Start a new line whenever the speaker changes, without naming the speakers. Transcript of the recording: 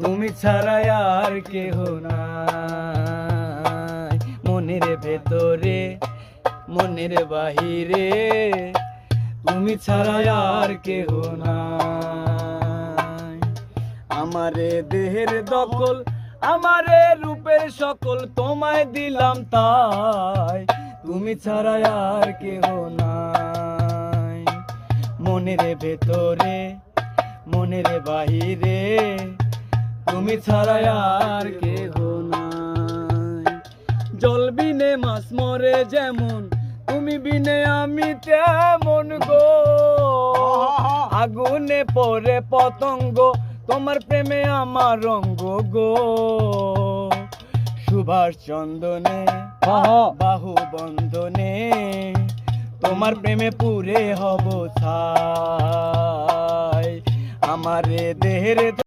তুমি ছাড়া আর কেহ নাই। মনের ভেতরে মনের বাহিরে তুমি ছাড়া আর কেহ নাই। আমারে দেহের দখল আমারে রূপের সকল তোমায় দিলাম তাই, তুমি ছাড়া আর কেহ নাই। মনের ভেতরে মনের বাহিরে তুমি ছাড়া আর কেহ নাই। জল বিনে মাছ মরে যেমন, তুমি বিনে আমি তেমন গো। আগুনে পড়ে পতঙ্গ, তোমার প্রেমে আমার রঙ্গ গো। সুভাষ চন্দনে বাহু বন্ধনে, তোমার প্রেমে পুরে হব ছাই। আমারে দেহের